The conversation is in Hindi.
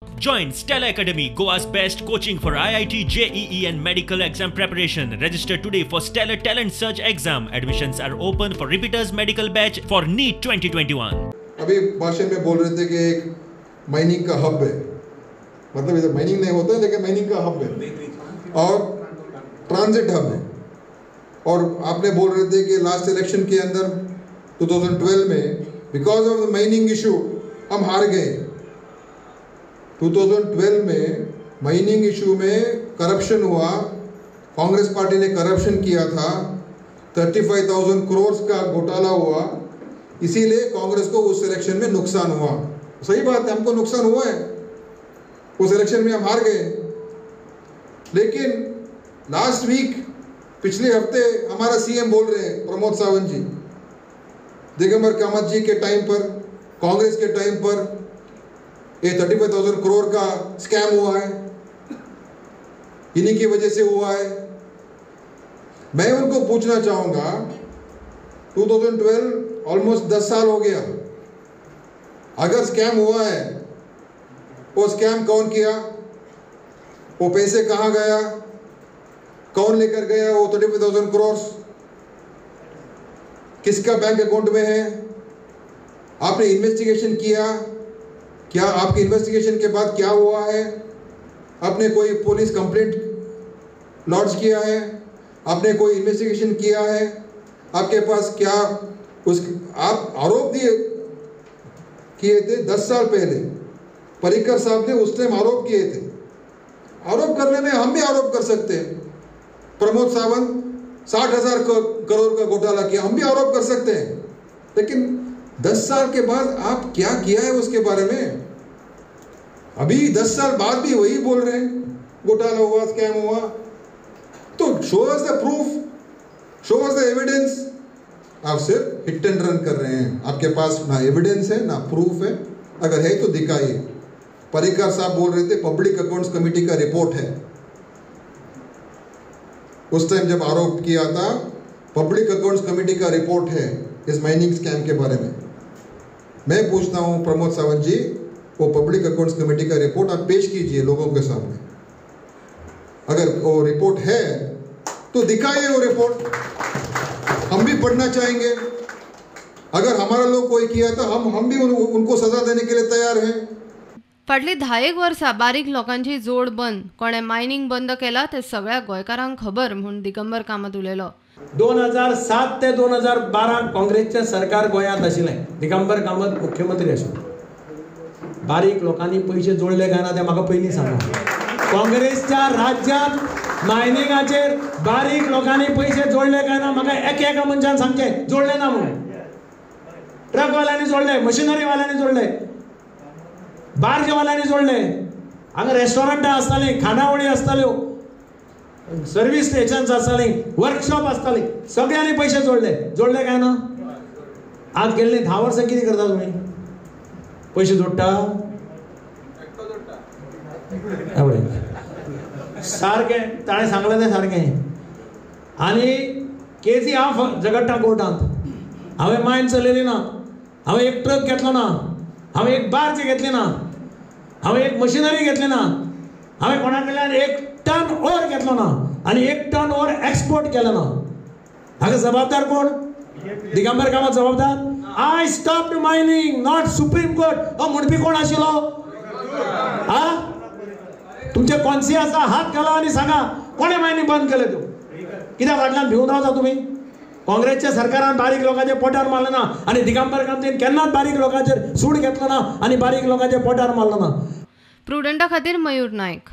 Join Stella Academy, Goa's best coaching for IIT, JEE and medical exam preparation. Register today for Stellar Talent Search exam. Admissions are open for repeaters medical batch for NEET 2021. अभी भाषण में बोल रहे थे कि एक माइनिंग का हब है, मतलब इधर माइनिंग नहीं होता है लेकिन माइनिंग का हब है और ट्रांजिट हब है। और आपने बोल रहे थे कि लास्ट इलेक्शन के अंदर 2012 में because of the mining issue हम हार गए। 2012 में माइनिंग इशू में करप्शन हुआ, कांग्रेस पार्टी ने करप्शन किया था, 35,000 करोड़ का घोटाला हुआ, इसीलिए कांग्रेस को उस इलेक्शन में नुकसान हुआ। सही बात है, हमको नुकसान हुआ है, उस इलेक्शन में हम हार गए। लेकिन लास्ट वीक, पिछले हफ्ते हमारा सीएम बोल रहे हैं प्रमोद सावंत जी, दिगंबर कामत जी के टाइम पर, कांग्रेस के टाइम पर ये 35,000 करोड़ का स्कैम हुआ है, इन्हीं की वजह से हुआ है। मैं उनको पूछना चाहूंगा, 2012 ऑलमोस्ट 10 साल हो गया, अगर स्कैम हुआ है, वो स्कैम कौन किया, वो पैसे कहां गया, कौन लेकर गया वो 35,000 करोड़, किसका बैंक अकाउंट में है, आपने इन्वेस्टिगेशन किया क्या, आपके इन्वेस्टिगेशन के बाद क्या हुआ है, आपने कोई पुलिस कंप्लेंट लॉन्च किया है, आपने कोई इन्वेस्टिगेशन किया है, आपके पास क्या आप आरोप किए थे 10 साल पहले, पर्रिकर साहब ने उस टाइम आरोप किए थे। आरोप करने में हम भी आरोप कर सकते हैं, प्रमोद सावंत 60,000 करोड़ का घोटाला किया, हम भी आरोप कर सकते हैं। लेकिन 10 साल के बाद आप क्या किया है उसके बारे में, अभी 10 साल बाद भी वही बोल रहे हैं घोटाला हुआ, स्कैम हुआ। तो show us the proof, show us the evidence. आप सिर्फ हिट एंड रन कर रहे हैं, आपके पास ना एविडेंस है ना प्रूफ है, अगर है तो दिखाइए। पर्रिकर साहब बोल रहे थे पब्लिक अकाउंट्स कमेटी का रिपोर्ट है, उस टाइम जब आरोप किया था, पब्लिक अकाउंट्स कमेटी का रिपोर्ट है इस माइनिंग स्कैम के बारे में। मैं पूछता हूं प्रमोद सावंत जी, वो पब्लिक अकाउंट्स कमेटी का रिपोर्ट आप पेश कीजिए लोगों के सामने। अगर वो रिपोर्ट है तो दिखाइए वो रिपोर्ट, हम भी पढ़ना चाहेंगे। अगर हमारा लोग कोई किया तो हम भी उनको सजा देने के लिए तैयार हैं। फाटली 10 वर्सां बारीक लोकांची जोड बंद, कोणे मायनिंग बंद केला ते सगळ्या गोंयकारांक खबर म्हूण दिगंबर कामत उलयलो। 2007 ते 2012 काँग्रेसचे सरकार गोंयांत आशिल्लें, दिगंबर कामत मुख्यमंत्री आशिल्लो। बारीक लोकांनी पैसे जोडले काय ना ते म्हाका पयलीं सांगा। काँग्रेसच्या राज्यांत मायनिंगाचेर बारीक लोकांनी पैसे जोडले काय ना म्हाका एका मनशान सांगचें, जोडले ना म्हणून। ट्रकवाल्यांनी जोडले, मशिनरीवाल्यांनी जोडले, बार्जवाल्यांनी जोडले, हांगा रेस्टॉरंटां आसतालीं, खानावळी आसताल्यो, सर्विस स्टेशन्स आसतालीं, वर्कशॉप आसतालीं, सगळ्यांनी पैसे जोडले काय ना। आज गेल्ली 10 वर्सां कितें करता तुमी, पैसे जोडटा सारकें, ताणें सांगलें तें सारकें। आनी केसी हांव झगडटा कोर्टांत, हांवें मायन चलयली ना, हांवें एक ट्रक घेतलो ना, हांवें एक बार्ज घेतली ना, हांवें एक मशिनरी घेतली ना, हांवें कोणा कडल्यान 1 टन ओर घेतलो ना आनी 1 टन ओर एक्सपोर्ट केलो ना। हाका जबाबदार कोण? दिगंबर कामत जबाबदार? I stopped mining, not Supreme Court. हो म्हणपी कोण आशिल्लो? तुमचे कॉन्सियन्सा हात घाला आनी सांगा कोणे मायनिंग बंद केले? तू कित्याक फाटल्यान भिवन रावता तुमी? काँग्रेसच्या सरकारान बारीक लोकांच्या पोटार मारले ना आनी दिगंबर कामतीन केन्नाच बारीक लोकांचेर सूड घेतलो ना आनी बारीक लोकांच्या पोटार मारलो ना। प्रुडंटा खातीर मयूर नायक।